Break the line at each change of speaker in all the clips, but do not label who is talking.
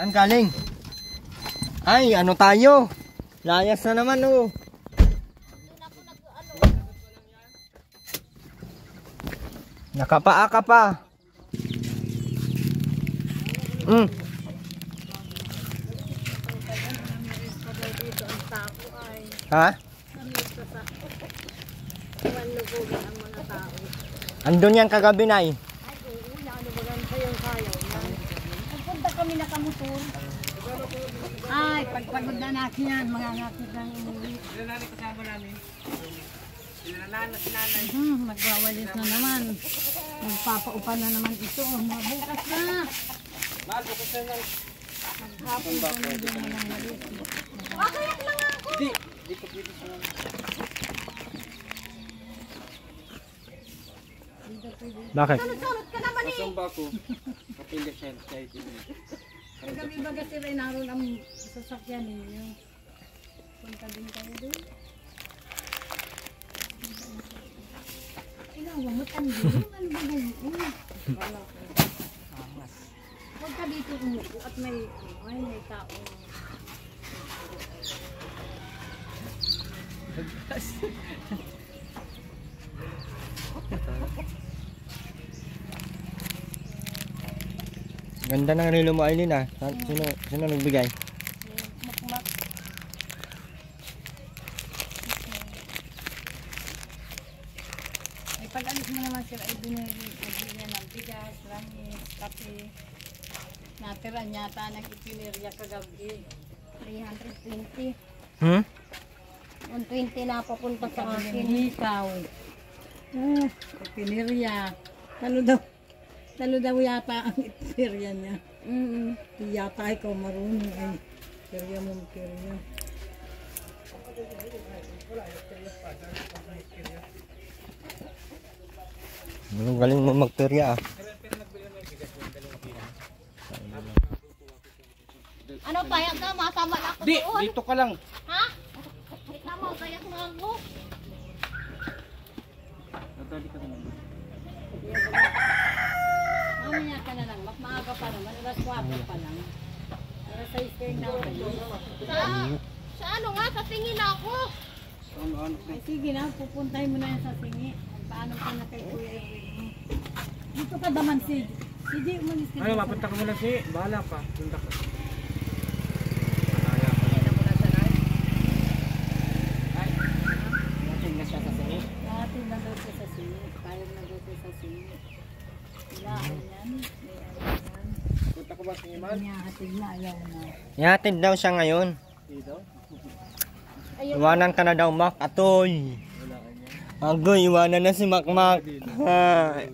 Saan galing? Ay, ano tayo? Layas na naman oh. Nakapaa ka pa. Ha? Andun yan kagabi na eh.
Pagpunta kami nakamotor. Ay, pagpagod na natin yan, mga natin lang umuwi.
Ilan namin kasama namin? Sinanay.
Magwawalis na naman. Magpapaupa na naman ito. Bukas na.
Mahal, bukas na lang.
Maghapon pa na din na lang walis.
Makayak lang ako.
Di ko pwede sa mga.
Bakit?
Sunod ka naman eh.
Kasamba ko. Kapilip siya.
Kagabi ba kasi rin naroon ang sasakyan ninyo? Punta din kayo doon. Ilawa mo tandem. Ano ba ganyan? Huwag ka dito umupo at may tao.
Ganda ng relo mo Aileen ah. Sino nagbigay?
Makmak. Ay pag-alis mo naman sila ay binili ng bigas, langis, kape. Natira yata ng ipinirya kagabi.
320. 120 na papunta sa akin.
Ikaw. Ipinirya. Talo daw yata ang ipinirya niya. Yata ikaw marunong ay. Pirya mo pirya.
Ang galing mo magperya ah.
Ano pa yan ka? Masama na ako
Di,
doon.
dito ka lang.
Ha? Wait na mo, kayak na ako.
Natali ka naman.
Mamaya ka na lang. Maaga pa naman. Alas 4 pa lang. Alas 6 kayo na kayo.
Sa ano nga? Sa tingin ako.
Ano?
Ay sige na. Pupuntay mo na yan sa singi. Paano ka na kay Kuya Edwin mo? Dito ka daman si Di umalis ka.
Ay, mapunta ka muna si. Bahala pa. Punta ka.
Natin na daw siya sa singi. Kaya na daw siya sa singi. Ilaan yan. May ayaw yan.
Punta ko ba sa Iman?
Niyahatid na ayaw na.
Ihatid daw siya ngayon.
Dito?
Iwanan ka na daw Mac. Atoy. Agoy, iwanan na si Makmak.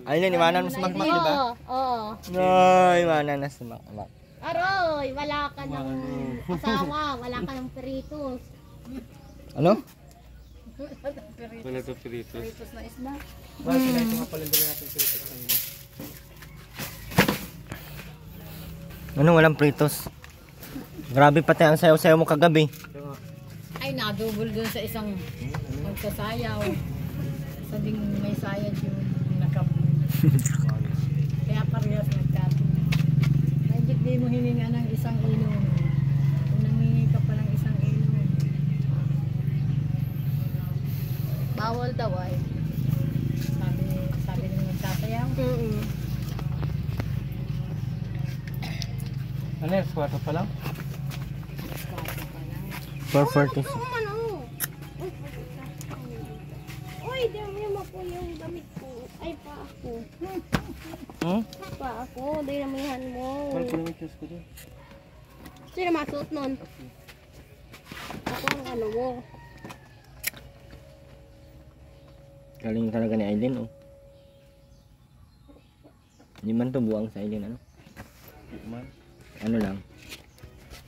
Aileen, iwanan mo si Makmak, di ba?
Oo.
Ay, iwanan na si Makmak.
Aroy, wala ka ng asawa. Wala ka ng peritos.
Ano?
Wala ito piritos.
Pritos na isda.
Bakit na ito nga pala natin piritos kanina?
Ano, walang pritos. Grabe pati ang sayaw-sayaw mo kagabi.
Ay, nadubol dun sa isang magsasayaw. Sa ding may sayad yung nakabul. Kaya parehas nagkati. Ay, di mo hininga ng isang inom. Kung nangingi ka pa ng isang inom.
Bawal daw ay.
Sabi ng magsasayaw.
Ano yan? Squato pa lang?
446.
Ano? Uy, di mo po yung damit ko. Ay, pa ako. Pa ako. Dinamihan mo.
Mahal ko naman yung ko doon.
Sino masuot nun? Ako ang ano mo.
Galing talaga ni Aileen, oh. Hindi man to buwang sa Aileen, ano? Ano lang?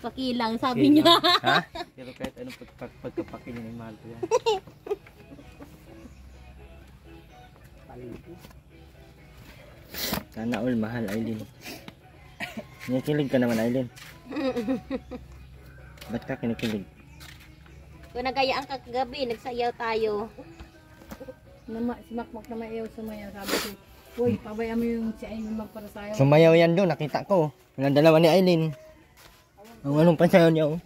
Pakilang, sabi niya.
Ha?
Pero kahit anong pagkapakin yun ay mahal ko yan.
Sana all mahal, Aileen. Kinikilig ka naman, Aileen. Ba't ka kinikilig?
Kung nagayaan ka kagabi, nagsayaw tayo.
Si Makmak na may ayaw sumayaw. Sabi ko, uy, pabayaan mo yung si Aileen magparasayaw.
Sumayaw yan doon, nakita ko. Walang dalawa ni Aileen. Ang anong pansayaw niya, oh.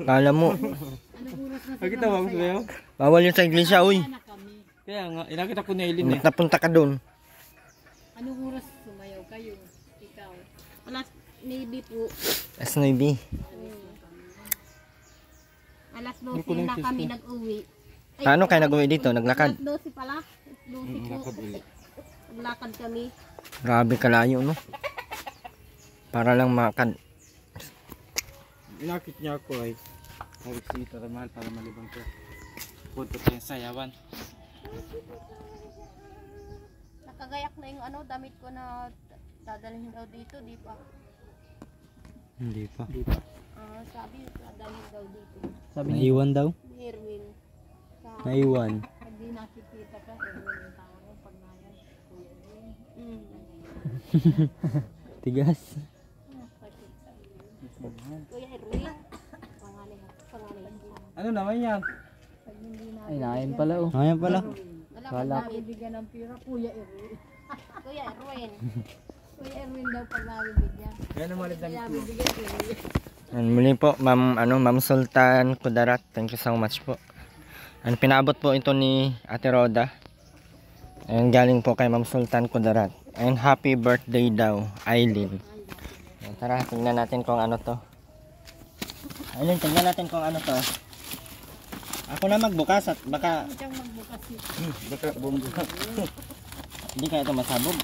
Kala mo.
Anong oras na
Nakita mo ako sa'yo?
Bawal yun sa iglesia, uy.
na kami?
Kaya nga, nakita ko na Eileen eh.
Napunta ka doon.
Anong oras sumayaw kayo? Ikaw.
Alas maybe po.
S9B.
Alas 12 na kami nag-uwi. Ay,
Paano kayo nag-uwi dito? Naglakad?
Alas 12 pala. 12 po. Naglakad kami.
Grabe kalayo, no? Para lang makad.
Nakit niya ako ay. Hawik si Tita Mahal para malibang ko. Punto ko yung sayawan.
Nakagayak na yung damit ko na dadalhin daw dito, di pa.
Hindi pa.
Sabi, dadalhin daw dito.
Naiwan daw?
Ni Erwin.
Naiwan.
Pag di nakikita ka, yung tao, pag nayan, Kuya Erwin.
Tigas.
Kuya Erwin. Pangalan.
Ano naman yan?
Ay,
nain pala oh.
Ayan pala.
Wala pag nabibigyan ng pira, Kuya Erwin.
Kuya Erwin.
Kuya Erwin daw pag nabibigyan.
Kaya naman ulit damit ko.
Nabibigyan, Kuya.
And muli po, Ma'am Sultan Kudarat. Thank you so much po. And pinabot po ito ni Ate Roda. And galing po kay Ma'am Sultan Kudarat. And happy birthday daw, Aileen. Ayan, tara, tingnan natin kung ano to. Aileen, tingnan natin kung ano to. Ako na magbukas at baka
Siyang magbukas yun.
Baka bumbuka.
hindi kaya ito masabog.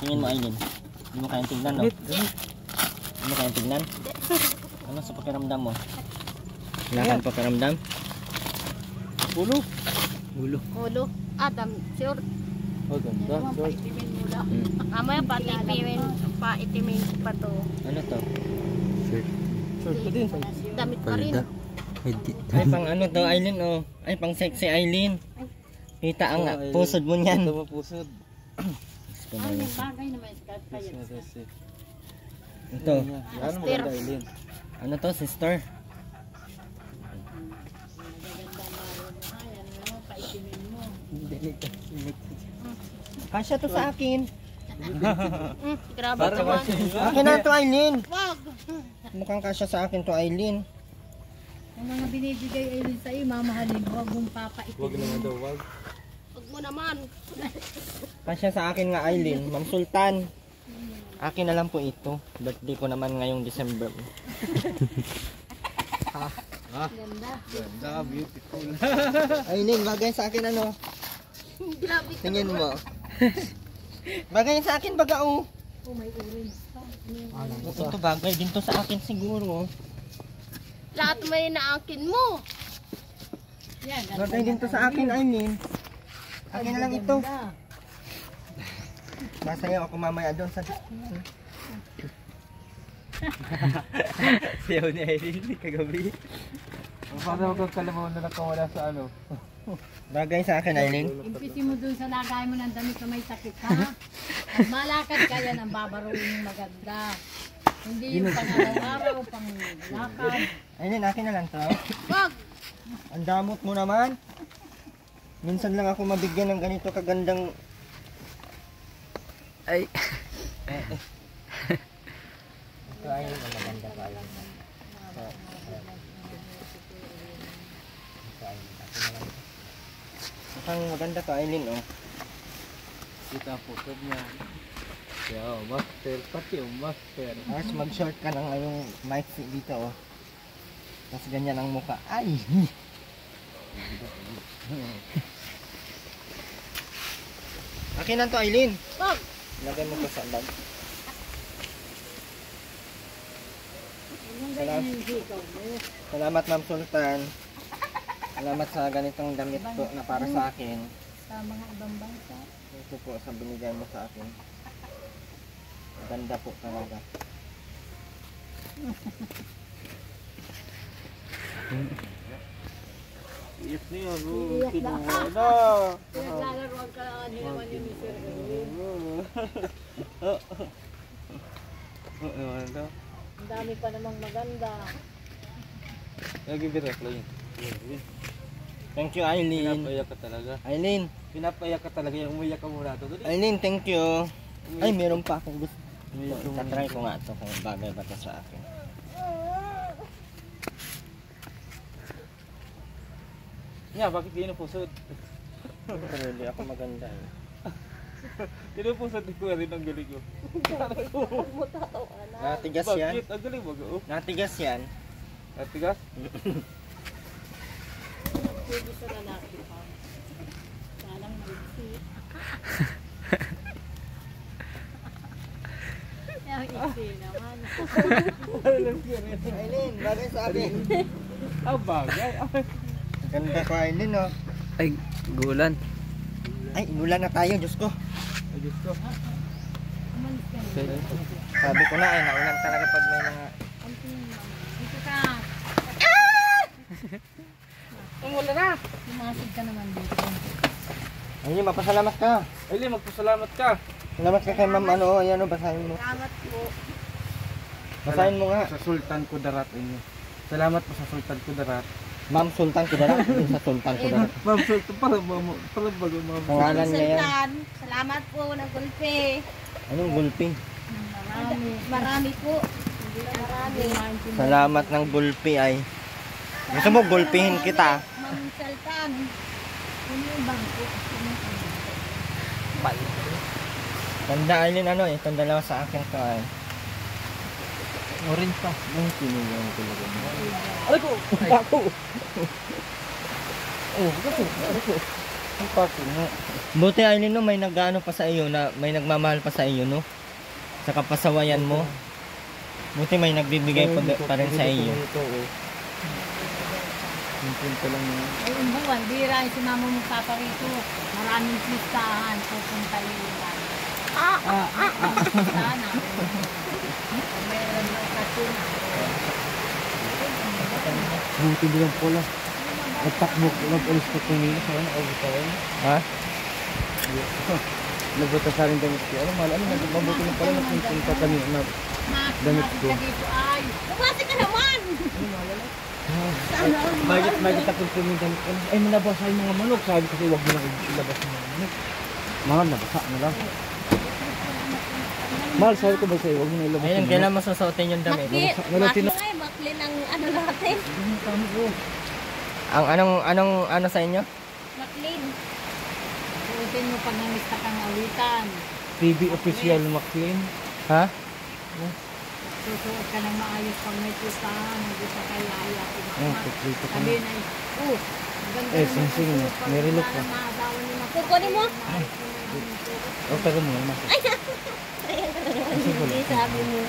Tingin mo, Aileen. Hindi mo kayang tignan, no? Hindi mo kayang tignan? Ano sa pakiramdam mo? Wala kang pakiramdam?
Ulo.
Ulo. Sure.
Oh, ganda.
Naman
Short.
paitimin mo lang.
Mamaya paitimin pa to.
Ano to?
Short pa din.
Damit pa rin.
Ay, pang ano to, Aileen, oh. Ay, pang sexy, Aileen. Kita ang pusod mo niyan.
Ito mapusod.
Ay, may bagay na may skat kaya.
Ito.
Ano maganda Eileen?
Ano to, sister?
Maganda maro mo. Ayan, ano, paitimin mo.
Kasya to sa akin.
Grabe
Para
naman.
Akin na to, Aileen.
Wag.
Mukhang kasya sa akin to, Aileen.
Ang mga binibigay ay sa iyo, mamahalin mo, huwag mong
Huwag
papaitimin
naman
mo.
daw, wag.
Wag mo naman.
Kasya sa akin nga, Aileen. Ma'am Sultan. Akin na lang po ito. Birthday ko naman ngayong December.
Ganda.
Ganda, beautiful.
Aileen, bagay sa akin ano?
Grabe ka.
Tingin mo. Bagay sa akin baga, oh.
Oh, may orange pa.
Ito bagay din to sa akin siguro.
Lahat may naakin mo.
Yan, ganda.
Bagay din to sa akin, Aileen. Akin na lang ito.
Ganda.
Masayaw ako mamaya doon sa...
Sayaw ni Eileen kagabi. Para magkakalabaw na nakawala sa ano.
Bagay sa akin, Aileen.
Impisi mo dun sa lagay mo ng damit na may sakit, ha? Pag malakad ka yan, ang babaruin yung maganda. Hindi yung pang araw-araw, pang lakad.
Aileen, akin na lang to.
Wag.
Ang damot mo naman. Minsan lang ako mabigyan ng ganito kagandang... Ay. Ito, Aileen, ang maganda pa lang. Mukhang maganda to, Aileen, oh.
Kita ang photo niya. Kaya, master. Pati yung master.
Tapos mag-short ka ng yung mic dito, oh. Tapos ganyan ang mukha. Ay! Akin na to, Aileen.
Wag.
Lagay mo ko sa bag.
Yung ganyan yung hikaw mo.
Salamat, Ma'am Sultan. Salamat sa ganitong damit po na para sa akin.
Sa mga ibang bansa.
Ito po sa binigay mo sa akin. Ganda po talaga.
Iyak niya, bro.
Iyak na.
Kinuha na.
Naglalaro ka naman yung Mr. Erwin.
Ano?
Ang dami pa namang maganda.
Nag-ibirap lang yun.
Thank you, Aileen.
Pinapayak ka talaga.
Aileen.
Pinapayak ka talaga. Yung umiyak ka muna ito.
Aileen, thank you. Ay, meron pa akong gusto. Tatry ko nga ito kung bagay ba ito sa akin.
Nga, bakit di pusod?
Pero hindi ako maganda eh.
Pinupusod ko rin ang galing ko.
Mo tatawan na.
Natigas yan.
Bakit? Ang galing mo.
Natigas yan.
Natigas?
Pwede sa lalaki pa. Salang bugsi. Yung iksi naman.
Aileen, bagay sa akin.
Ah, bagay.
Ganda ko Aileen oh.
Ay, gulan.
Ay, inulan na tayo, Diyos ko.
Ay, Diyos ko.
Umalis ka na.
Sabi ko na ay, naulan talaga pag may mga...
Dito ka.
Tumula na.
Sumasig ka naman dito.
Aileen, mapasalamat ka.
Aileen, magpasalamat ka.
Salamat ka kay ma'am, ano, ayan o, basahin mo.
Salamat po.
Basahin mo nga.
Sa Sultan Kudarat inyo. Salamat po sa Sultan Kudarat.
Ma'am Sultan Kudarat, hindi sa Sultan Kudarat.
Ma'am Sultan, para bago mga
Pangalan niya yan.
Sultan, salamat po ng gulpe.
Anong gulpi?
Marami po. Marami.
Salamat ng gulpi ay. Gusto mo gulpihin kita?
Ma'am Sultan.
Ano yung bangko?
Tanda Aileen, ano eh, itong dalawa sa akin to ay.
orange pa.
Ay, sinigyan ko talaga.
Aray ko! Ako!
Oh, kasi, ang pako nga. Buti Aileen no, may nag-ano pa sa iyo, na may nagmamahal pa sa iyo no. Sa kapasawayan mo. Buti may nagbibigay pa rin sa iyo.
Ito, oh. Yung punta lang yun.
Ay, umbuwan, bira yung sumama mo papa rito. Maraming listahan. Pupunta yun lang. Sana. Meron ng katuna.
Buti bilang pula. Nagtakbo ko lang ulis ko tumili sa ano, o bitawan.
Ha?
Nabuta sa rin damit ko. Ano, mahal, ano, mabuti na pala napunta kami na damit ko.
Dito ay.
Bumasi ka naman!
Bagit ako tumili damit ko. Ay, manabasa yung mga manok. Sabi kasi huwag mo lang ilabas yung mga manok. Mahal, nabasa na lang. Mahal, sabi ko ba sa'yo, huwag mo na ilabas
Ayun, kailan masusuotin yung damit?
Maklin ang ano natin.
Ang ano sa inyo?
Maklin.
Suotin mo pag namista kang awitan.
TV official McLean.
Ha?
Susuot ka ng maayos pag may listahan. Hindi pa kaya
Ayun, kuklito ka
Sabi
na.
na, ganda
Eh,
naman
sing-sing
ang
na.
suot.
May relok
Para
pa.
maasawa niyo na.
Kukunin mo?
O, taga mo, mas.
Ayan ka na naman. Hindi sabi mo.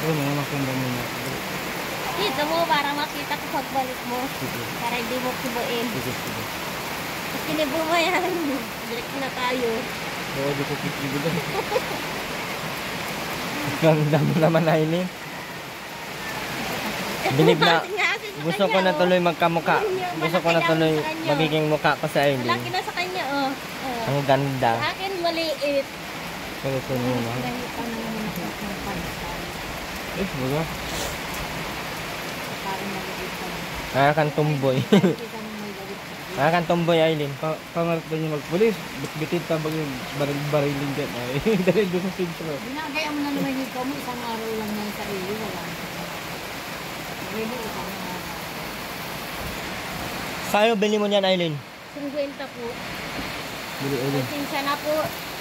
Oo, mga makanda mo na.
Dito mo para makita ko pagbalik mo.
Sige,
Para hindi mo kibuin.
sige, sige.
Pag kinibo mo yan, direct na tayo.
Oo, di ko kikibulan.
Ganda mo naman Aileen. Bilib na,
Nga kasi sa
gusto ko
kanya,
na tuloy magkamuka. Gusto ko na tuloy magiging mukha ko sa
Malaki
Aileen.
na sa kanya, oh. Oh.
Ang ganda.
Sa akin, maliit.
Pero ito muna.
Dahil pa naman ako ng pansan.
Eh, wala.
Parang magiging pa.
Nakakang tumboy.
Kita mo may gawin ka.
Nakakang tumboy Aileen.
Pangarap na niya magpulis. Bitbitin tabang yung barilin dyan. Ay, dahil doon sa sentro.
Ginagaya mo na naman yung ikaw mo. Isang araw lang yan sa iyo. Wala. Really, isang araw.
Kayo bili mo niyan Aileen.
50 po.
Bili ulit.
Pasensya na po,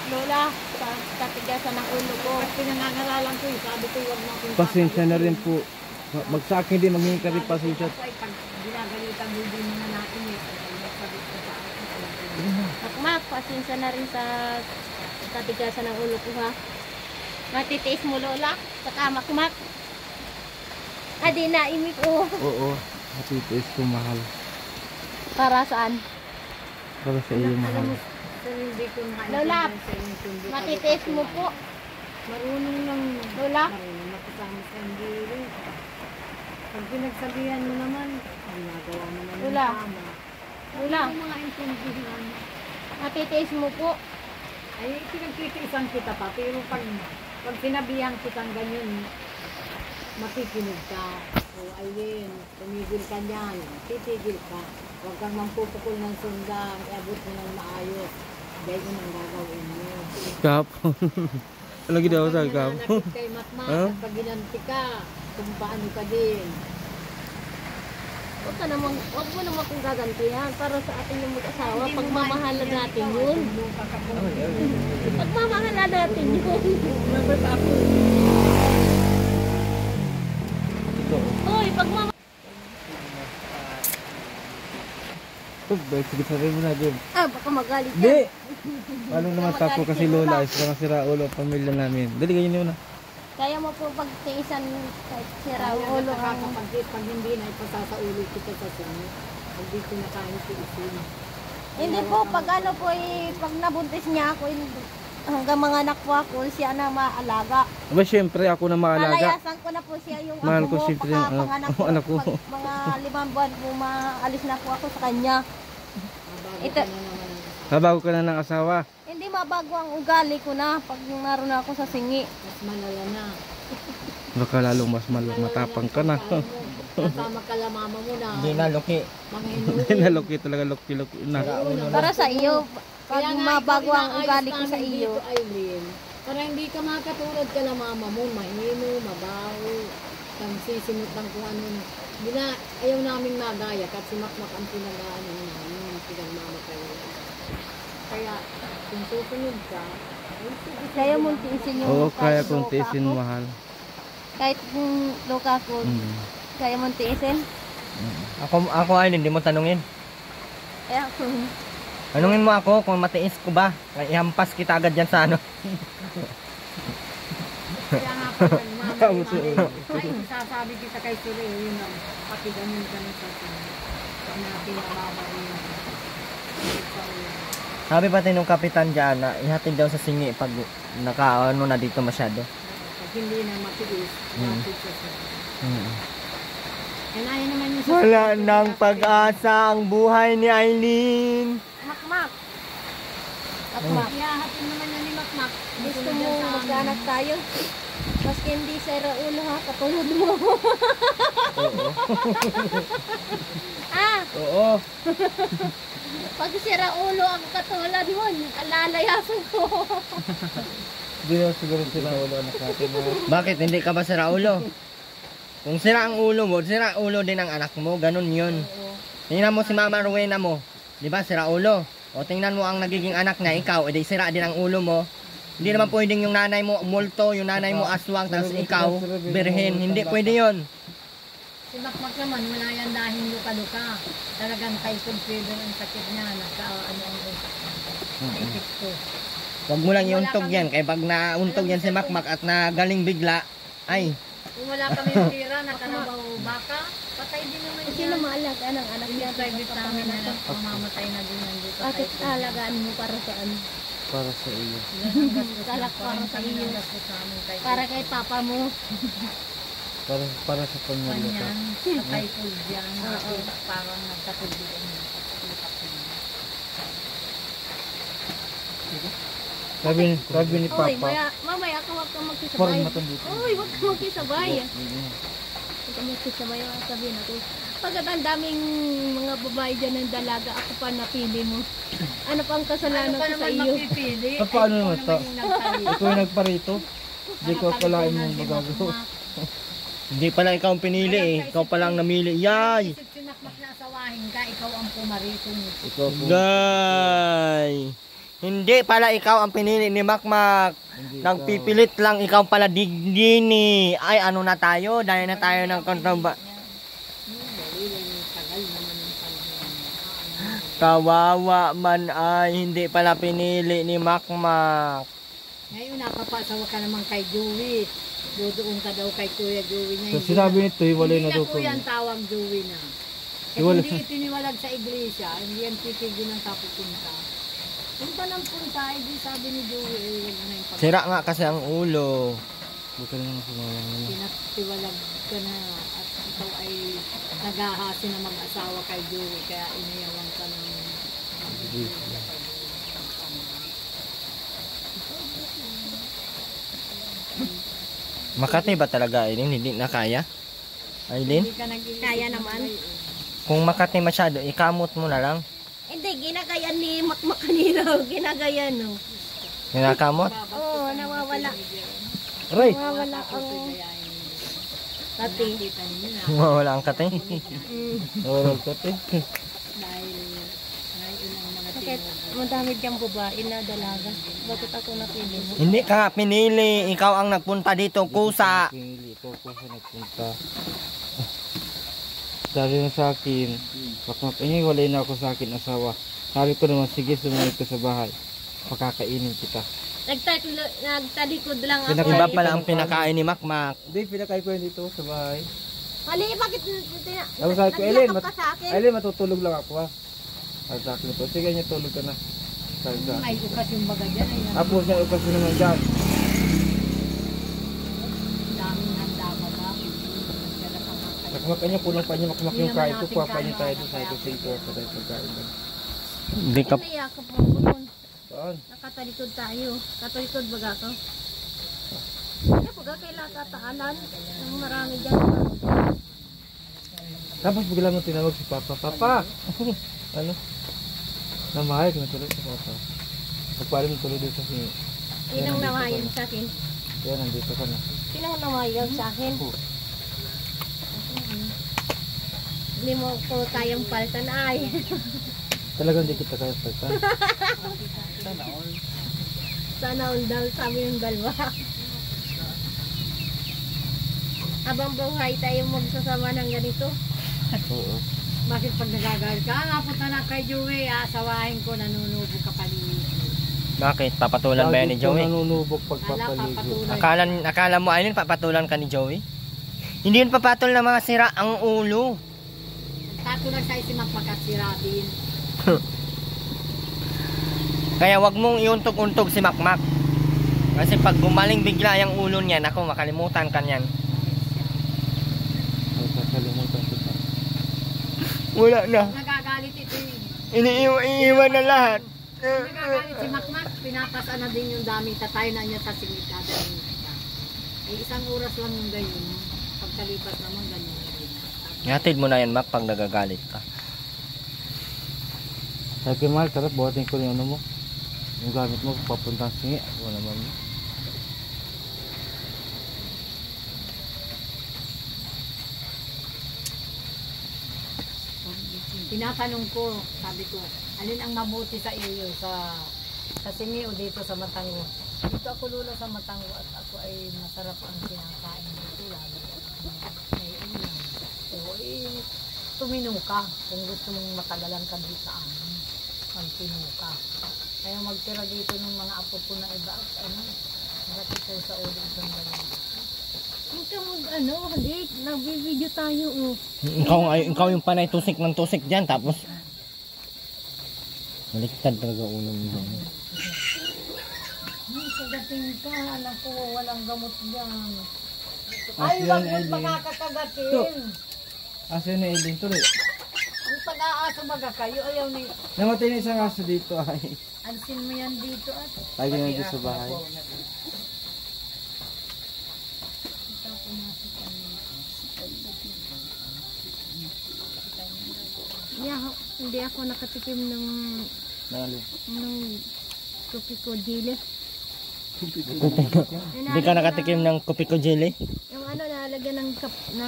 Lola, sa katigasan ng ulo ko.
Pag pinangangaralan ko, sabi ko huwag na akong
Pasensya na rin po. Magsakin din, maghingi ka rin pasensya.
Ako ay pag ginagalitan mo din na natin eh. Sabi ko sa akin.
Makmak, pasensya na rin sa katigasan ng ulo ko ha. Matitiis mo Lola, saka makmak. Adi na, imik ko.
Oo, matitiis ko mahal.
Para saan?
Para sa iyo
Alam
mahal.
mo, sa hindi ko
Lola,
nakaintindihan sa inyong tundo.
Matitiis mo po.
Marunong lang.
Lola?
Marunong makasama sa hindi. Pag pinagsabihan mo naman, ginagawa mo naman
Lola.
tama.
Lola,
Ang mga intindihan.
matitiis mo po.
Ay, pinagtitiisan kita pa. Pero pag sinabihan kitang ganyan, makikinig ka. O ayun, tumigil ka niyan. Titigil ka. Huwag kang mampupukol ng sundang, iabot mo ng maayos. Ganyan ang gagawin mo.
Kapon. Lagi daw sa kapon.
Nakit kay Matmat,
Huh?
at pag ginanti ka, kung paano ka din.
Huwag mo naman kung gagantihan para sa ating yung mag-asawa. Pagmamahalan natin yun. Pagmamahalan natin yun. Hoy, pagmamahalan.
Sige, sabihin mo na, Jim.
Baka magalit yan.
Hindi! Paano naman tapo kasi lola, is parang sira ulo ang pamilya namin. Dali, ganyan yun na.
Kaya mo po pagtiisan kahit sira
Kaya
ulo ang...
pag hindi na ipasasaulo kita sa sini. Pag di ko na kaya tiisin.
Hindi po, pag ano po, pag nabuntis niya ako, hanggang mga anak po ako, siya na maalaga.
Aba, syempre ako na maalaga.
Palayasan ko na po siya yung
Mahal
ako
ko
mo,
siyempre yung
panganak
anak- anak ko.
Pag mga 5 buwan po, maalis na po ako sa kanya.
Bago
Ito,
ka na naman ang
Nabago ka na ng asawa.
hindi mabago ang ugali ko na pag naroon na ako sa singi.
mas malala na.
Baka lalong mas matapang ka na.
Kasama ka la mama mo na.
Hindi na, Luki.
Mga
Hindi na luki talaga, luki na.
Para sa iyo, pag
Kaya nga,
mabago
ikaw
ang ugali ko
inaayos
sa
namin
iyo.
dito, Aileen, para hindi ka makatulad ka la mama mo, mahino, mabaho, kang sisimot lang kung ano na. Hindi na, ayaw namin magaya, kasi simakmak ang pinag-ano namin, pinagmamatay. Kaya, kung susunod ka, ay, sige,
Kaya mong tiisin yung
Oo, kaya
kahit
kung
loka
tiisin
ako.
mahal.
Kahit kung loka ko, kaya mong tiisin.
Ako ay hindi mo tanungin.
Kaya
Tanungin mo ako kung matiis ko ba. Ihampas kita agad dyan sa ano.
kaya nga pag mama ay, sasabi kita kay Suri, yun ang pakiganin ka ng sasabi. Pag natin nababain.
Sabi pati nung kapitan dyan na ihatid daw sa singi pag nakaano na dito masyado.
Pag hindi na matiis, bakit siya sa Kaya naman yung
Wala nang pag-asa ang buhay ni Aileen.
makmak. Makmak.
Iyahatin naman yan ni Makmak.
Gusto mo magkanak tayo? Maski hindi sa ulo ha, katulad mo.
Oo.
Pag sira ulo ang katulad mo, lalayasan ko.
Hindi na siguro sila ulo anak natin.
Bakit hindi ka ba sira ulo? Kung sira ang ulo mo, sira ulo din ang anak mo. Ganun yun. Tingnan mo si Mama Rowena mo. Di ba sira ulo? O tingnan mo ang nagiging anak na ikaw, edi sira din ang ulo mo. Hindi naman pwedeng yung nanay mo multo, yung nanay mo aswang, tapos ikaw birhen. Hindi pwede yun.
Si Makmak naman, wala yan dahil luka-luka. Talagang typhoid fever ang sakit niya. Ano ang epekto.
Huwag mo lang iuntog yan. Kaya pag nauntog yan si Makmak at nagaling bigla, ay,
Kung wala kami tira, nakalabaw baka, patay din naman
Sino
yan.
maalaga ng anak
Hindi
niya?
private namin na mamamatay na din nandito.
Bakit alagaan mo para saan?
Para sa iyo.
Salak para sa iyo.
Para
Para kay papa mo.
Para sa pamilya ka.
kanyan, sa typhoid yan. Parang nagkatubigan na.
Sabi ni
Oy,
Papa.
mamaya ka wag kang
Parang
magkisabay.
matanda.
Oy, wag kang magkisabay. Huwag kang magkisabay. Sabihin ako. Pagkat ang daming mga babae dyan ng dalaga, ako pa napili mo. Ano pa ang kasalanan
Ano pa
ko sa
naman
iyo?
mapipili?
Paano
Ay,
naman
ikaw
to?
naman yung nagtayo.
Ikaw yung nagparito. Hindi ko akalain mo magagawa.
hindi pala ikaw ang pinili eh. Ikaw pala ang namili. Yay!
Isip si Makmak na asawahin ka, ikaw ang pumarito niyo.
Ikaw po.
Gay! Hindi pala ikaw ang pinili ni Makmak. Nagpipilit lang ikaw pala digdini. Ay ano na tayo? Dahil na tayo ng kontraba. Kawawa man ay hindi pala pinili ni Makmak.
Ngayon napapasawa ka naman kay Joey. Doon ka daw kay Kuya Joey niya.
So sinabi nito, hiwalay na
Hindi
daw
na
kami.
kuya ang tawag Joey na. Kasi
Hiwalay.
hindi itiniwalag sa iglesia, hindi yan titigil ng kapupunta. Punta ng punta, hindi sabi ni Joey, huwag na yung pag-
Sira nga kasi ang ulo.
Buka na naman sumayang na.
pinatiwalag ka na at ikaw ay naghahasi na mag-asawa kay Joey, kaya inayawan ka ng
Makati ba talaga Aileen? Hindi na kaya? Aileen?
hindi ka nag-iisip
Kaya
ng
naman.
buhay, eh.
Kung makati masyado, ikamot mo na lang.
Hindi, ginagayan ni Makmak kanina. Ginagayan, no.
Ginakamot.
Oo, nawawala.
Aray!
Nawawala ang kati.
Wala ang kati.
Oral kate.
Bakit madami diyang babae na dalaga? Bakit ako napili mo?
Hindi ka nga pinili. Ikaw ang nagpunta dito, kusa.
Pinili ko kung saan nagpunta. Sabi na sa akin, Makmak, wala na ako sa akin asawa. Sabi ko naman, sige, sumunod ka sa bahay. Pakakainin kita.
Nagtalikod lang ako.
Iba pala ang pinakain ni Makmak.
Hindi, pinakain ko yun dito sa bahay.
Mali, bakit
Tapos sabi ko, Ellen,
naglakap ka sa akin?
Ellen, matutulog lang ako ha. Sabi sa akin ito, sige niya, tulog ka na. Sabi sa akin.
May ukas yung baga dyan. Ay,
Tapos may upas na naman dyan.
daming handa ba ba?
Makmak niya, pulang pa niya, Makmak yung kain ko. Kuha pa niya tayo doon. Sabi ko, sige, kuha pa tayo pagkain doon.
Hindi ka...
Niyakap mo ko nun.
Saan?
Nakatalikod tayo. Katalikod baga ko. Kaya baga kailangan tataanan. Ang marami dyan.
Tapos bigla mo tinawag si Papa. Papa! Ano? Namahal ko na tuloy sa Papa. Pagpaalim mo tuloy dito sa sinyo.
Sinang nawayan sa akin?
Yan, nandito ka na.
Sinang nawayan sa akin? Hindi mo ko kayang paltan ay.
Talagang di kita kaya pagka.
Sana all daw sabi yung dalawa. Habang buhay tayo magsasama ng ganito.
Oo.
Bakit pag nagagalit ka? Nga punta na kay Joey, asawahin ko, nanunubo ka pa rin.
Bakit? Papatulan ba yan ni
Lagi ko
Joey?
nanunubok
Ala,
pagpapaligo.
papatuloy.
Akala mo, Aileen, papatulan ka ni Joey? Hindi yun papatol na mga sira ang ulo.
Tato lang sa isi magpakat si Robin.
Kaya wag mong iuntog-untog si Makmak. Kasi pag gumaling bigla yung ulo niyan, ako makalimutan ka niyan.
Ay, kakalimutan kita.
Wala na.
Nagagalit ito eh.
Iniiwan na lahat.
Nagagalit si Makmak, pinapasa na din yung daming tatay na niya sa singit na dahil ay isang oras lang yung gayon. Pagkalipas naman ganyan.
Hatid mo na yan, Mak, pag nagagalit ka.
Sabi ko, Mahal, tara, buhatin ko yung ano mo. Yung gamit mo, papuntang singi. Ako naman mo.
Tinatanong ko, sabi ko, alin ang mabuti sa iyo sa singi o dito sa Matango? Dito ako lula sa Matango at ako ay masarap ang kinakain dito lalo. May ulam. So, tumino ka kung gusto mong matagalan ka dito sa amin. Magtino ka. Kaya magtira dito ng mga apo ko na iba at bakit ko sa ulo isang dalawa.
Huwag ka halik. Nag-video tayo. Oh.
Ikaw yung panay tusik ng tusik dyan, tapos baliktad talaga ulo mo.
Kagating ka, anak ko, walang gamot yan.
Ay,
Ay, wag
yan,
mo
Eileen.
makakagatin.
Asa yun na Eileen, tuloy.
Ang pag-aasa baga kayo, ayaw ni...
Namatay na isang aso dito ay.
Alsin mo yan dito at...
Lagi na dito sa bahay.
Yeah, hindi ako nakatikim ng
Nalin.
Kopiko Jelly.
Hindi ka nakatikim ng Kopiko jelly?
Yung nalagyan ng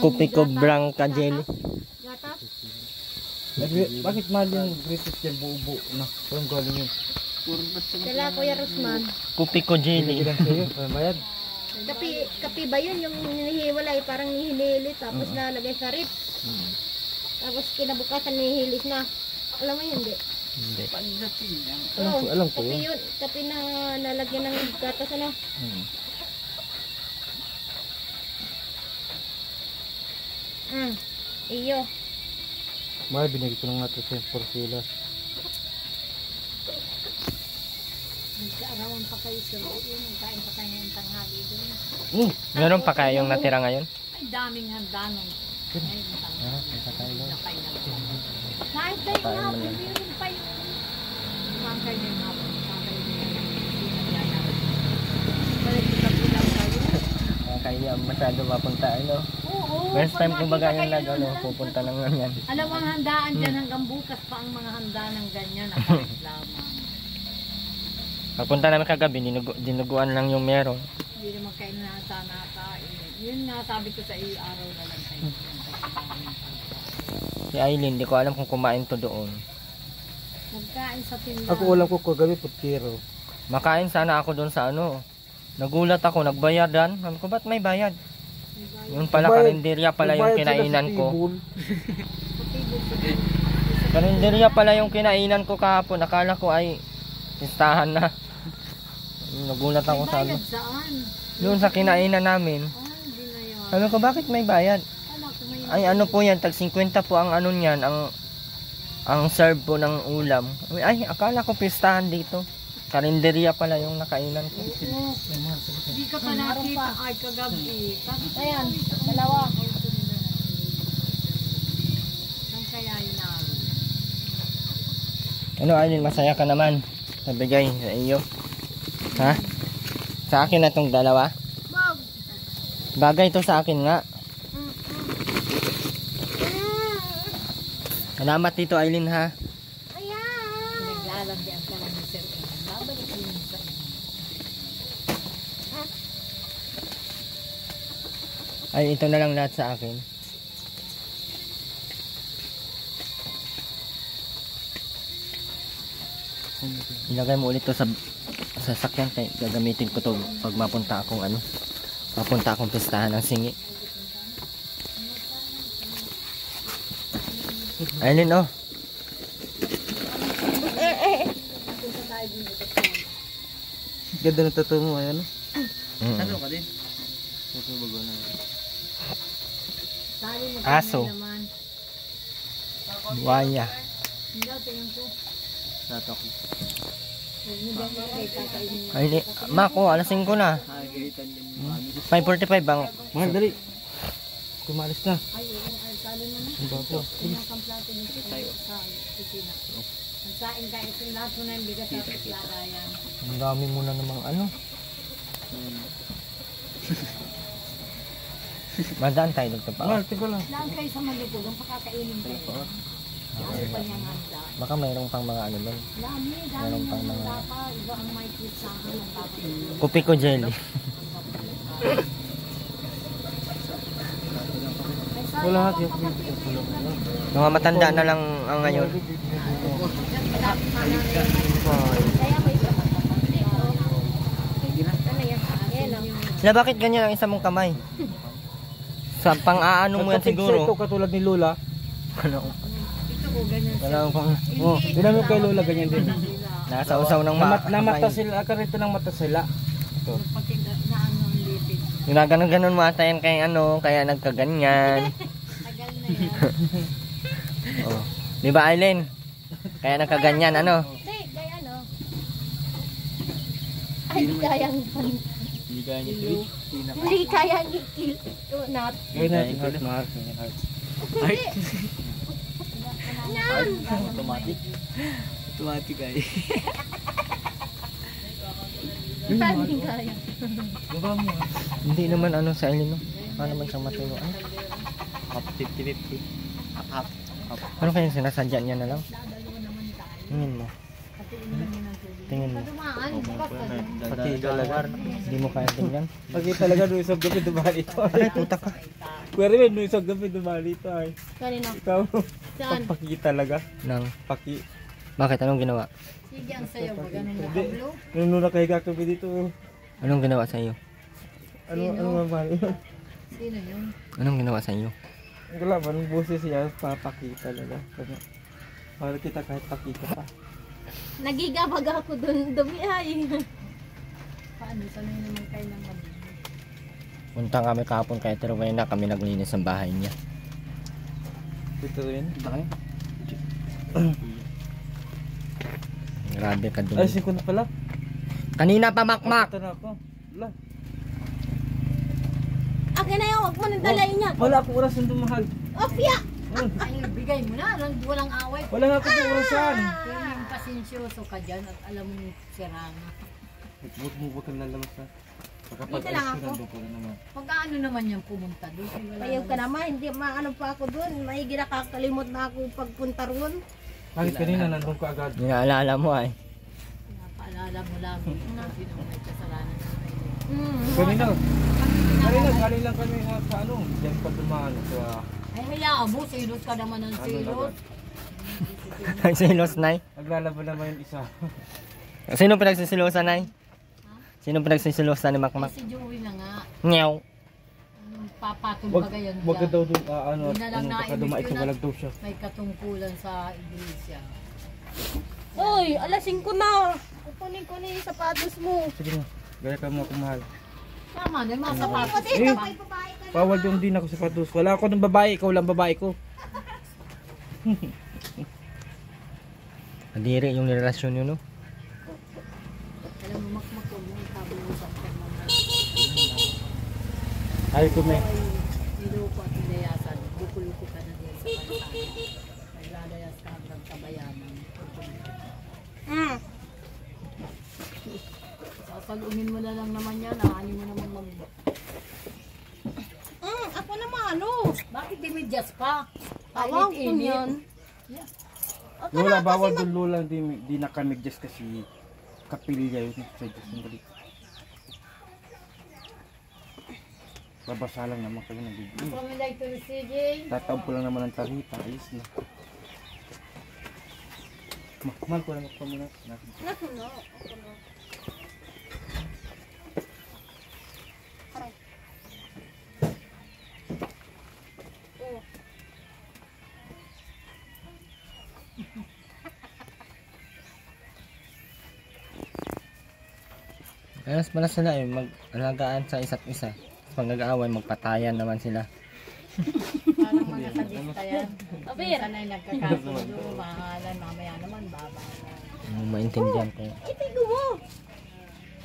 Kopiko
gata.
Branca jelly?
Gata?
Bakit mahal yung British yan buo-buo na? Parang galing yun.
Dala Kuya Rosman.
Kopiko jelly.
Bilang sa'yo, bayad.
Kapi ba yun? Yung hinihiwalay, parang nihilili, tapos nalagay sa rip. Tapos kinabukasan nihilis na. Alam mo yun, hindi?
Hindi.
Oo,
Alam ko
kapi
yun.
yun. Kapi na nalagyan ng gatas, ano? Iyo.
Mahal, binigay ko lang natin sa 4 kilos.
Nagkaarawan pa kayo sa loob yun. Kain pa kayo ng tanghali doon.
Meron pa kaya yung natira ngayon?
Ay, daming handa nun. Ay,
Patay daw.
nakay na lang. Kahit kayo
Tayo
nga,
mo na.
meron pa yun. Kakay na nga po. Kakay na nga. Balik kita bilang kayo.
Kaya masyado mapunta, ano?
Oo.
First time ko baga yung pupunta ng ganyan.
Alam mo ang handaan dyan hanggang bukas pa ang mga handa ng ganyan. Nakalit lamang.
Pagpunta namin kagabi, dinuguan lang yung meron.
Hindi naman kayo nakain. Yun nga sabi ko sa iyo, araw na lang kayo.
Si Aileen, di ko alam kung kumain to doon.
Magkain sa tindahan.
Ako ulam ko kagabi, putkero.
Makain sana ako doon sa Nagulat ako, nagbayadan. Sabi ko, ba't may bayad? Yun pala, karinderya pala yung kinainan ko. Karinderya pala yung kinainan ko kahapon. Akala ko ay listahan na. Nagulat ako sa
Bayad saan?
Doon sa kinainan namin.
Hindi na yun.
Sabi ko, bakit may bayad?
Alam ko may
Ay ano po yan, tag 50 po ang niyan, ang serve po ng ulam. Ay, akala ko pistahan dito. Karinderya pala yung nakainan ko.
Hindi ka pa nakita ay kagabi.
Ayan, dalawa.
Saan kaya yun namin?
Ano Aileen, masaya ka naman. Nabigay sa iyo. Ha? Sa akin na tong dalawa? Bagay to sa akin nga. Salamat dito Aileen ha.
Naglalagyan ka lang ni Sir. Babalik yun sa
Ay, ito na lang lahat sa akin. Ilagay mo ulit to sa sasakyan kaya gagamitin ko to pag mapunta akong pistahan ng singi. Aileen oh.
Ganda ng tattoo mo, ayan.
Ano
ka din? Tattoo bago na.
Sali mo
Aso.
naman.
Buhaya.
Hindi, tingin ko.
Tattoo ko.
Huwag mo ba kay kakainin mo?
Aileen, Mako, alas 5 na. 5:45 bang?
Mahal, dali. Kumalis na.
Ay, sali mo na.
Ang bago.
Kumakamplato ng sa kusina. Magsain ka, ito lahat mo na yung bigas sa lagayan.
Ang dami mo na namang Madaan tayo dito pa.
Mahal, tingko lang.
Lang kayo sa malutog, ang pakakainin kayo. Kasi pa niyang handa.
Baka mayroong pang mga doon.
Dami
Meron pang
ng
mga-
handa pa. Iba ang may pisahan ng papay.
Kopi ko jelly.
Wala hati ako.
Mga matanda na lang ang ngayon. Na bakit ganyan ang isa mong kamay? Sa pang-aano mo yan siguro.
Ito katulad ni Lola.
Ano?
Ito ko, ganyan siya.
Wala pang
Oh, tingnan mo kay Lola ganyan din.
nasa usaw ng
Namata sila, karito ng mata sila. Ito.
Pati na ano ang lipid.
Ginaganon-ganon mo ata yan kay kaya nagkaganyan.
Tagal na yan.
Oh. Di ba Aileen? Kaya nagkaganyan
Hindi, gaya ano. Ay, hindi kayang
Hindi kaya niya ito.
hindi kayang i-kill. Not.
Gawin natin heart na heart. Automatic. Automatic ay.
Saan hindi kaya?
Baba mo.
Hindi naman sa Aileen no? Paano naman siyang matulog?
Half 50-50. Half.
Ano kaya sinasadya niya na lang? Tingin mo. Tingin mo.
Dumaan, bukas ka dun.
Pati talaga.
Hindi mo kaya tingnan.
Pati talaga nung isang gabi dumali ito.
Aray, puta ka.
Kuya Rin, nung isang gabi dumali ito ay.
Kanina.
Ikaw,
Saan?
pagpaki talaga.
Nang,
Paki.
bakit? Anong ginawa?
Sige, ang sayo mo. Ganun yung
Hindi.
kablo.
Nung nakahiga kami dito.
Anong ginawa sa iyo?
Ano mamahal yun?
Sino yun?
Anong ginawa sa iyo?
Wala ba, nung boses siya, papaki talaga. Para kita kahit paki ka pa.
Nagigabag ako dun. Dumi ay.
Paano? Sanay naman kayo ng gabi.
Punta kami kahapon kay Terwena, kami naglinis ng bahay niya.
Dito rin. Bakit?
Grabe ka
Ay,
dun.
5 na pala.
Kanina pa makmak!
Ito na ako. Wala.
Akin na yun. Huwag mo nang dalayin niya.
Wala akong oras ng dumahal.
Opya!
Ay, bigay mo na. Walang away.
Wala nga akong orasan.
Pero yung pasensyoso ka dyan at alam mo sirana.
Huwag kang lalabas na.
Dito lang ako. Pagkaano naman yung pumunta doon?
Ayaw ka naman, hindi maano pa ako doon. May ginakakalimot na ako pagpunta roon.
Bakit kanina nandun ka agad?
Inaalala mo ay.
Pinapaalala mo lang. Hindi naman may kasalanan.
Kanina galing lang kami sa ano, diyan pa dumaan sa
Ay, hayaan mo. Silos ka naman ng silos.
Nagsilos, Nay.
naglalaban naman yung isa.
Sino pinagsisilosan, Nay? Sino pinagsisilosan ni
Ay,
Makmak?
si Joey na nga.
Nyaw.
Papatol
Wag
ba gayon
wag ka
dyan?
daw doon ano,
Yun na lang
baka
na-imbis
dumait
yun
sa
na.
walag daw siya.
May katungkulan sa iglesia.
Uy, alas 5 na. Kukunin ko na yung sapatos mo.
Sige na, gaya ka mo ako mahal.
Tama na, mga sapatos.
Kasi ito, may babae ka na.
Bawal doon din ako sapatos. Wala ako ng babae, ikaw lang babae ko.
Kadiri yung relasyon yun, no?
Alam mo, makmak ko yung kabuusan ka mga.
Ay ko may.
Niluko at nilayasan. Bukuluko ka na din sa panatay. Naglalayas ka hanggang kabayanan. Sasalunin mo na lang naman yan. Ani mo naman mag...
Ako naman, ano?
Bakit dimidyas pa?
Tawag ko yan.
Yeah.
Lola, bawal doon Lola, di nakamigdas kasi kapilya yun sa Diyos ng balik. Babasa lang naman kayo ng bibig.
Kami like to CJ.
Tataob ko lang naman ang tarita, ayos na. Mahal ko lang ako muna.
Naku, no. Ako no.
Ayos pala sila eh, mag-alagaan sa isa't isa. Pag nag-aaway, magpatayan naman sila.
Parang mga sadista yan.
Abir.
Sanay nagkakasundo, mahalan, mamaya naman, baba.
Maintindihan ko.
Isigo mo.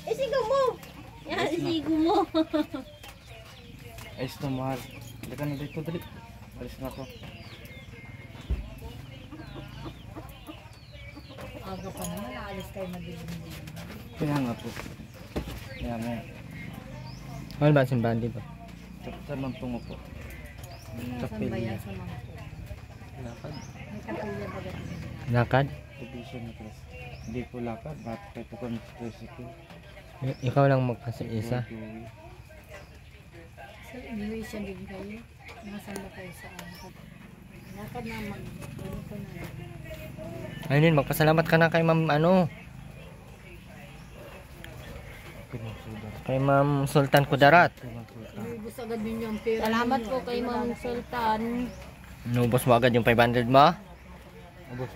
Isigo mo. Yan, isigo mo.
Ayos na mahal. Halika na dito, dali. Alis na ako.
Aga pa naman, naalis kayo na bilhin.
Kaya nga po. Kaya nga.
Ano ba simbahan dito?
Saan lang tungo po?
Saan ba yan sa mga po?
Lakad.
May kapilya ba ganun?
Lakad?
Division na class. Hindi po lakad. Bakit kayo po kami sa tricycle?
Ikaw lang magkasa-isa.
So, inuwi siya din kayo? Nasaan ba kayo sa lakad na ano ko na.
Ayun, magpasalamat ka na kay Ma'am kay Ma'am Sultan Kudarat.
Inubos agad din yung pera.
Salamat po kay Ma'am Sultan.
Inubos mo agad yung 500 mo?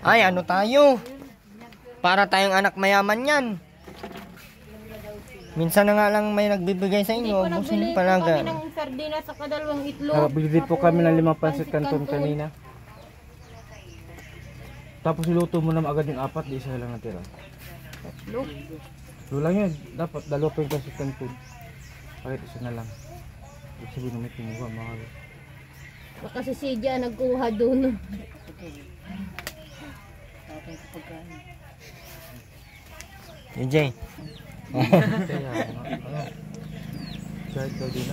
Ay, ano tayo? Para tayong anak mayaman yan. Minsan na nga lang may nagbibigay sa
Hindi
inyo.
po
Ubusin
nagbili po
palaga.
kami ng sardinas sa kadalawang itlog.
Bili po kami ng 5 pansit canton kanina. Tapos iluto mo naman agad yung 4, di isa lang natira.
Look.
Lulang yun. Dapat 2 pa yung pansit canton. Bakit isa na lang? Ibig sabihin naman tinuha, mahal.
Baka si Sidya nagkuha doon.
DJ.
Kaya nga. Kahit daw din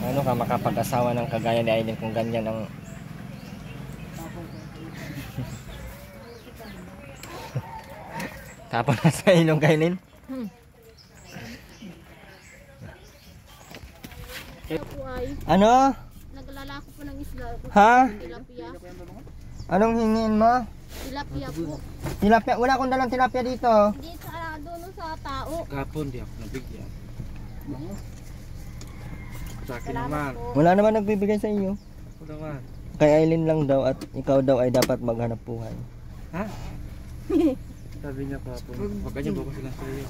Ano ka makapag-asawa ng kagaya ni Aileen kung ganyan ang tapon na sa ilong kay Aileen?
Ako ay
Ano?
naglalako po ng isla.
Ha?
Tilapia.
Anong hingin mo?
Tilapia po.
Tilapia? Wala akong dalang tilapia dito.
Hindi sa doon sa tao.
Kapon, di ako nabigyan. Sa akin
Salamat
naman.
po.
Wala naman nagbibigay sa iyo.
Ako naman.
Kay Aileen lang daw at ikaw daw ay dapat maghanap buhay.
Ha? Sabi niya kapon. Huwag kanya bukas lang sa iyo.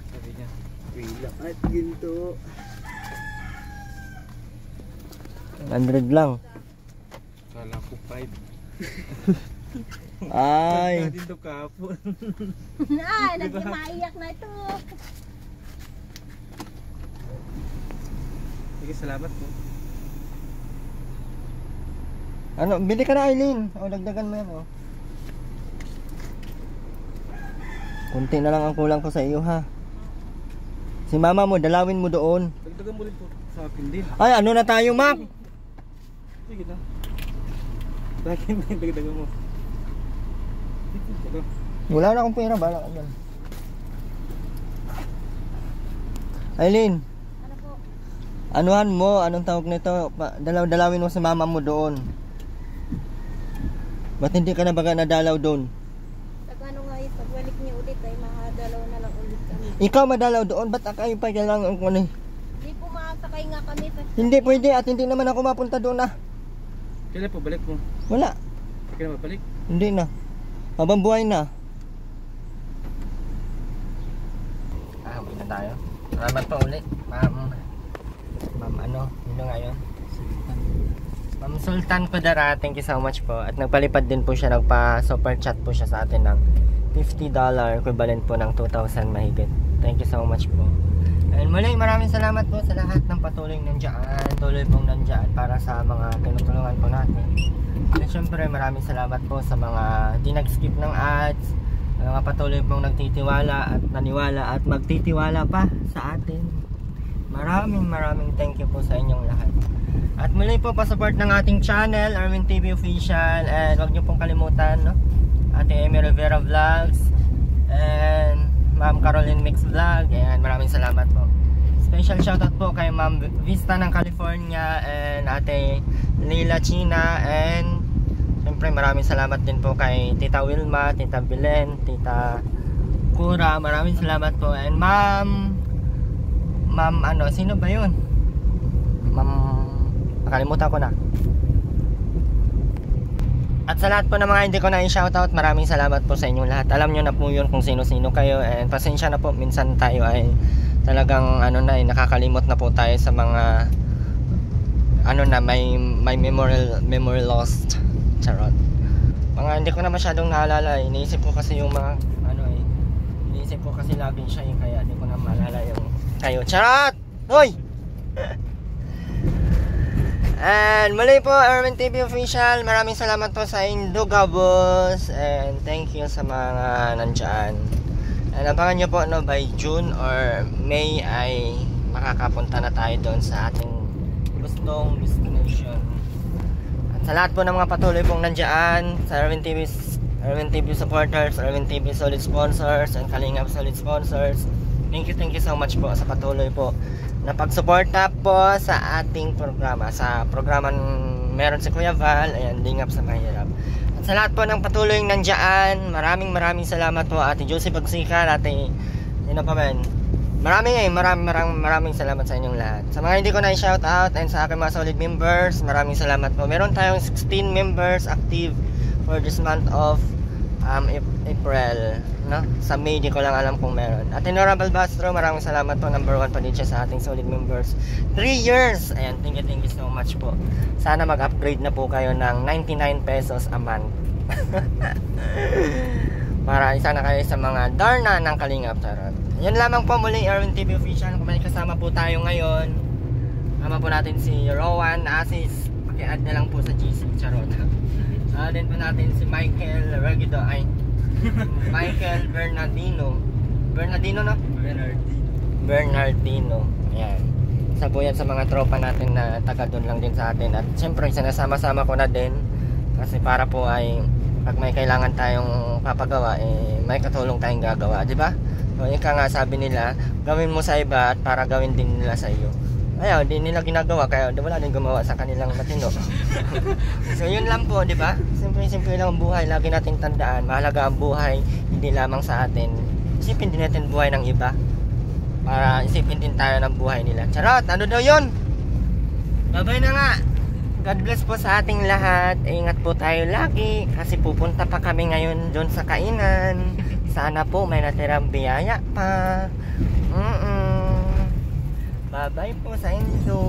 Sabi niya. Wila at ginto.
100 lang.
Kala ko 5.
Ay.
Dito kapon.
Ay, nagmaiyak na ito.
Sige, salamat po.
Ano, bili ka na Aileen. O, dagdagan mo yan, oh. Kunti na lang ang kulang ko sa iyo ha. Si mama mo, dalawin mo doon.
Dagdagan mo rin po sa akin din.
Ay, ano na tayo, Mac?
Sige na. Sa akin din, dagdagan mo. Dito.
Wala na akong pera, bala ka dyan. Aileen,
Ano po?
anuhan mo, anong tawag nito? Dalawin mo si mama mo doon. Ba't hindi ka na baga nadalaw doon?
Pag ano nga yun, pagbalik niyo ulit ay makadalaw na lang ulit kami.
Ikaw madalaw doon, ba't kayo pa kailangan ko ni?
Hindi po makasakay nga kami sa...
Hindi pwede at hindi naman ako mapunta doon na.
Kailan po balik mo?
Wala,
Kailan mabalik?
hindi na. Habang buhay na. Uwi na tayo. Salamat pa ulit, ma'am. Ma'am ano, yun nga yun? Ma'am Sultan Kudara, thank you so much po. At nagpalipad din po siya, nagpa-super chat po siya sa atin ng $50, equivalent po ng 2,000 mahigit. Thank you so much po. And muli, maraming salamat po sa lahat ng patuloy nandiyan. Tuloy pong nandiyan para sa mga tinutulungan po natin. At syempre, maraming salamat po sa mga di nag-skip ng ads, mga patuloy pong nagtitiwala at naniwala at magtitiwala pa sa atin. Maraming thank you po sa inyong lahat. At muli po, pa-support ng ating channel, Erwin TV Official. And huwag niyo pong kalimutan, no? Ate Amy Rivera Vlogs and Ma'am Caroline Mix Vlog. Ayan, maraming salamat po. Special shoutout po kay Ma'am Vista ng California and Ate Leila China. And syempre maraming salamat din po kay Tita Wilma, Tita Belen, Tita Kura. Maraming salamat po. And Ma'am ano, sino ba yun? Ma'am, nakalimutan ko na. At sa lahat po ng mga hindi ko na i-shoutout, maraming salamat po sa inyong lahat. Alam nyo na po yun kung sino-sino kayo. And pasensya na po, minsan tayo ay talagang ano na, nakakalimot na po tayo sa mga ano na, may memory lost. Charot. Mga hindi ko na masyadong naalala. Iniisip ko kasi yung mga ano iniisip ko kasi lagi siya kaya hindi ko na maalala yung kayo. Charot! Hoy! And muli po, Erwin TV Official, maraming salamat po sa Indugabos and thank you sa mga nandyan. And abangan nyo po, no, by June or May ay makakapunta na tayo doon sa ating gustong destination. At sa lahat po ng mga patuloy pong nandyan, sa Erwin TV supporters, Erwin TV solid sponsors, and Kalingap solid sponsors, thank you so much po sa patuloy po na pagsuporta po sa ating programa, sa programang meron si Kuya Val, ayan, Lingap sa Mahirap. At sa lahat po ng patuloy nandiyan, maraming salamat po Ate Josie Pagsikan, Ate sino pa man, maraming salamat sa inyong lahat. Sa mga hindi ko na i-shout out and sa aking mga solid members, maraming salamat po. Meron tayong 16 members active for this month of April, no? Sa May di ko lang alam kung meron. At Honorable Bastro, maraming salamat po. Number 1 pa din siya sa ating solid members. 3 years! Ayan, thank you so much po. Sana mag-upgrade na po kayo ng 99 pesos a month. Para isa na kayo sa mga Darna ng Kalingap. Charot. Yan lamang po muli, Erwin TV Official. Kung may kasama po tayo ngayon, kasama po natin si Rowan Asis. Paki-add na lang po sa GC. Charot. Din po natin si Michael Regido, Michael Bernardino, no? Bernardino. Ayan. Isa po yan sa mga tropa natin na taga doon lang din sa atin. At syempre sinasama-sama ko na din kasi para po ay pag may kailangan tayong papagawa, may katulong tayong gagawa, di ba? So ika nga sabi nila, gawin mo sa iba at para gawin din nila sa iyo. Ayaw, di nila ginagawa kaya wala din gumawa sa kanilang matino. So yun lang po, di ba? Simple lang ang buhay. Lagi nating tandaan, mahalaga ang buhay, hindi lamang sa atin. Isipin din natin buhay ng iba para isipin din tayo ng buhay nila. Charot, ano daw yun? Bye-bye na nga. God bless po sa ating lahat. Ingat po tayo lagi kasi pupunta pa kami ngayon doon sa kainan. Sana po may natirang biyaya pa. Bye-bye po sa inyo.